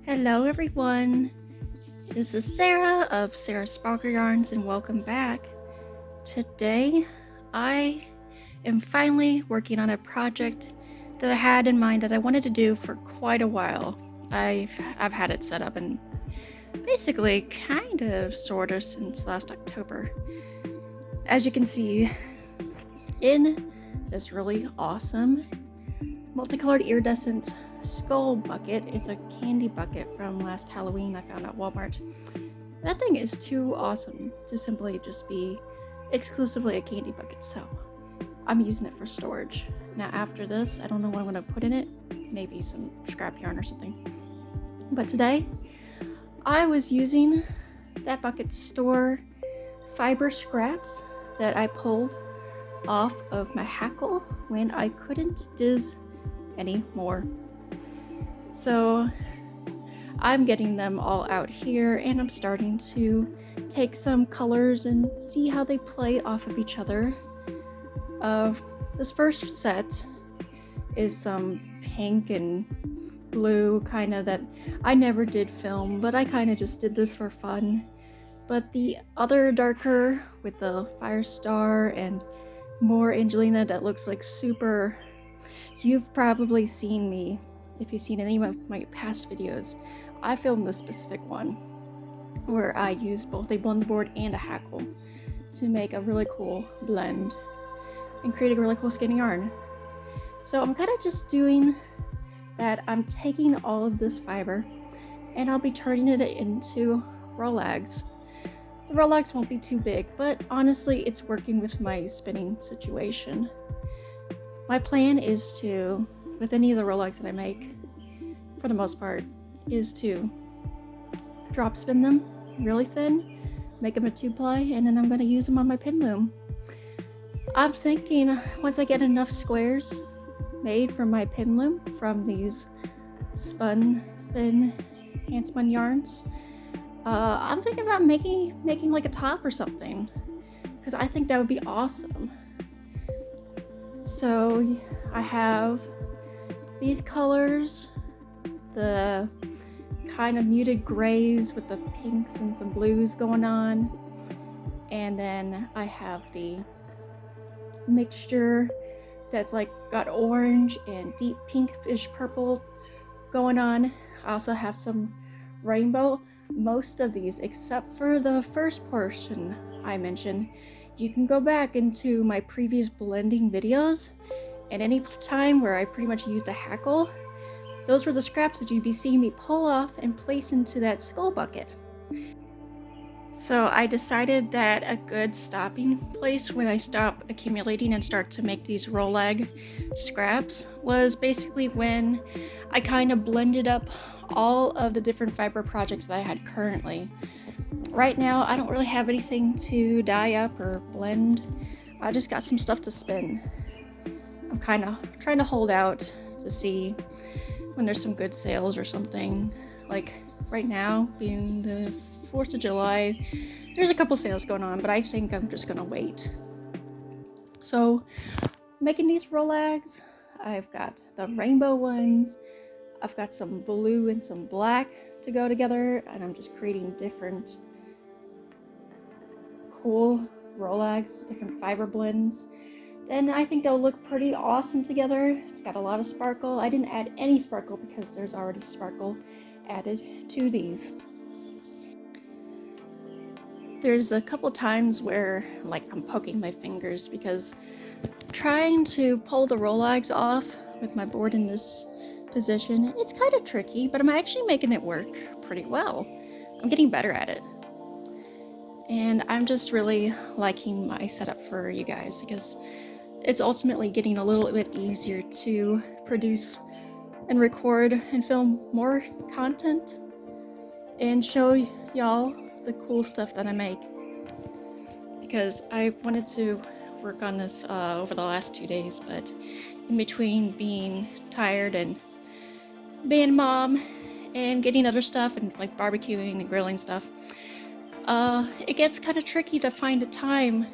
Hello everyone, this is Sarah of Sarah's Sparkle Yarns and welcome back. Today I am finally working on a project that I had in mind that I wanted to do for quite a while. I've had it set up and basically kind of sort of since last October. As you can see in this really awesome multicolored iridescent skull bucket, is a candy bucket from last Halloween I found at Walmart. That thing is too awesome to simply just be exclusively a candy bucket, so I'm using it for storage. Now after this, I don't know what I'm going to put in it, maybe some scrap yarn or something. But today, I was using that bucket to store fiber scraps that I pulled off of my Hackle when I couldn't diz anymore. So I'm getting them all out here and I'm starting to take some colors and see how they play off of each other. This first set is some pink and blue kind of that I never did film, but I kind of just did this for fun. But the other darker with the fire star and more Angelina that looks like super, you've probably seen me. If you've seen any of my past videos, I filmed this specific one where I used both a blend board and a Hackle to make a really cool blend and create a really cool skein yarn. So I'm kind of just doing that. I'm taking all of this fiber and I'll be turning it into Rolags. The Rolags won't be too big, but honestly it's working with my spinning situation. My plan is to, with any of the Rolags that I make, for the most part, is to drop spin them really thin, make them a 2-ply, and then I'm going to use them on my pin loom. I'm thinking once I get enough squares made from my pin loom from these spun thin hand spun yarns, I'm thinking about making like a top or something, because I think that would be awesome. So I have these colors, the kind of muted grays with the pinks and some blues going on, and then I have the mixture that's like got orange and deep pinkish purple going on. I also have some rainbow. Most of these, except for the first portion I mentioned, you can go back into my previous blending videos, and any time where I pretty much used a Hackle, those were the scraps that you'd be seeing me pull off and place into that skull bucket. So I decided that a good stopping place when I stop accumulating and start to make these Rolag scraps was basically when I kind of blended up all of the different fiber projects that I had currently. Right now, I don't really have anything to dye up or blend. I just got some stuff to spin. I'm kind of trying to hold out to see when there's some good sales or something. Like right now, being the 4th of July, there's a couple sales going on, but I think I'm just gonna wait. So, making these Rolags, I've got the rainbow ones, I've got some blue and some black to go together, and I'm just creating different cool Rolags, different fiber blends. Then I think they'll look pretty awesome together. It's got a lot of sparkle. I didn't add any sparkle because there's already sparkle added to these. There's a couple times where like I'm poking my fingers because trying to pull the Rolags off with my board in this position, it's kind of tricky, but I'm actually making it work pretty well. I'm getting better at it. And I'm just really liking my setup for you guys because it's ultimately getting a little bit easier to produce and record and film more content and show y'all the cool stuff that I make, because I wanted to work on this over the last 2 days, but in between being tired and being a mom and getting other stuff and like barbecuing and grilling stuff, it gets kind of tricky to find a time,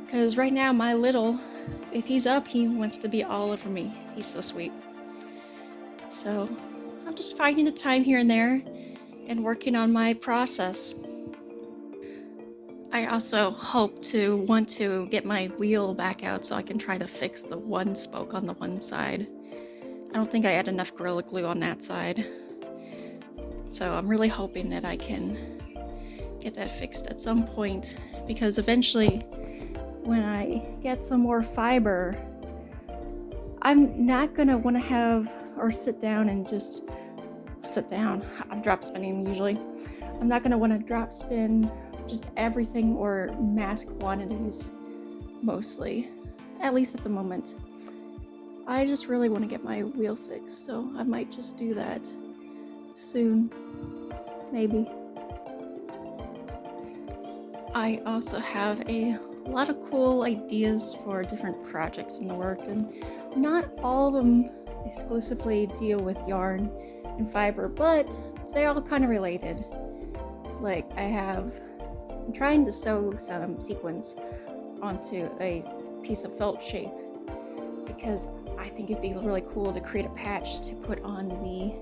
because right now my little, if he's up, he wants to be all over me. He's so sweet. So I'm just finding the time here and there and working on my process. I also want to get my wheel back out so I can try to fix the one spoke on the one side. I don't think I had enough Gorilla Glue on that side. So I'm really hoping that I can get that fixed at some point, because eventually when I get some more fiber, I'm not gonna want to have or sit down and just sit down. I'm drop spinning usually. I'm not gonna want to drop spin just everything or mass quantities mostly, at least at the moment. I just really want to get my wheel fixed, so I might just do that soon, maybe. I also have a lot of cool ideas for different projects in the works, and not all of them exclusively deal with yarn and fiber, but they're all kind of related. Like I'm trying to sew some sequins onto a piece of felt shape, because I think it'd be really cool to create a patch to put on the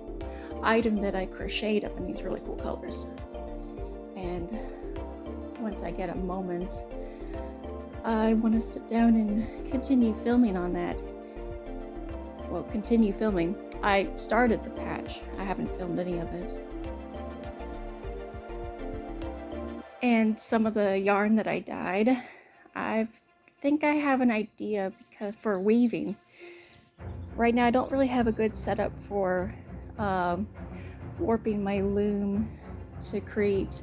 item that I crocheted up in these really cool colors. And once I get a moment, I want to sit down and continue filming on that. Well, continue filming. I started the patch. I haven't filmed any of it. And some of the yarn that I dyed, I think I have an idea for weaving. Right now I don't really have a good setup for warping my loom to create.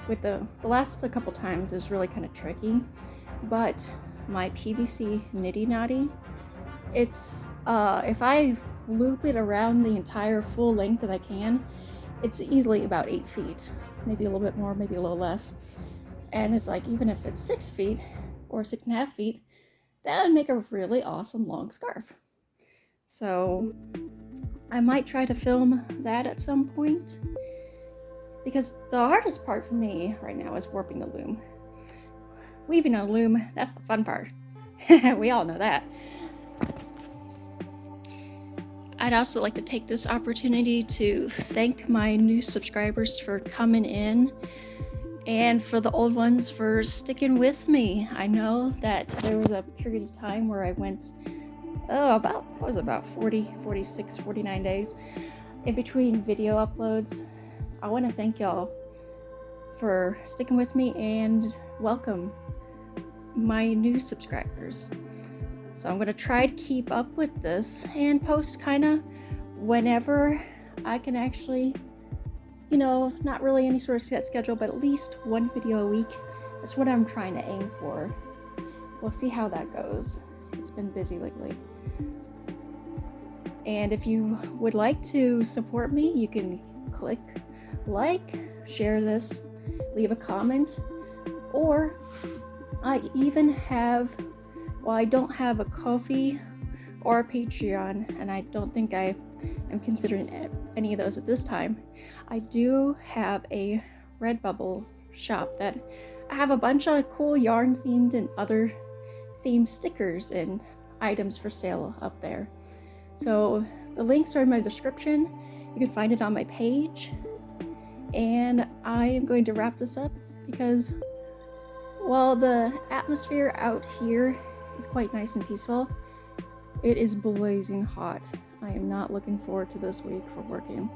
With the last couple times is really kind of tricky, but my PVC nitty knotty, it's if I loop it around the entire full length that I can, it's easily about 8 feet, maybe a little bit more, maybe a little less. And it's like, even if it's 6 feet or 6.5 feet, that would make a really awesome long scarf. So I might try to film that at some point, because the hardest part for me right now is warping the loom. Weaving a loom, that's the fun part. We all know that. I'd also like to take this opportunity to thank my new subscribers for coming in, and for the old ones for sticking with me. I know that there was a period of time where I went, about 40, 46, 49 days in between video uploads. I want to thank y'all for sticking with me and welcome my new subscribers. So I'm going to try to keep up with this and post kind of whenever I can actually, not really any sort of set schedule, but at least one video a week. That's what I'm trying to aim for. We'll see how that goes. It's been busy lately. And if you would like to support me, you can click like, share this, leave a comment, or I even have, well, I don't have a Ko-fi or a Patreon, and I don't think I am considering any of those at this time. I do have a Redbubble shop that I have a bunch of cool yarn themed and other themed stickers and items for sale up there. So the links are in my description. You can find it on my page. And I am going to wrap this up because, while the atmosphere out here is quite nice and peaceful, it is blazing hot. I am not looking forward to this week for working.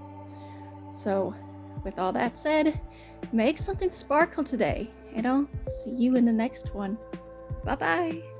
So, with all that said, make something sparkle today, and I'll see you in the next one. Bye-bye!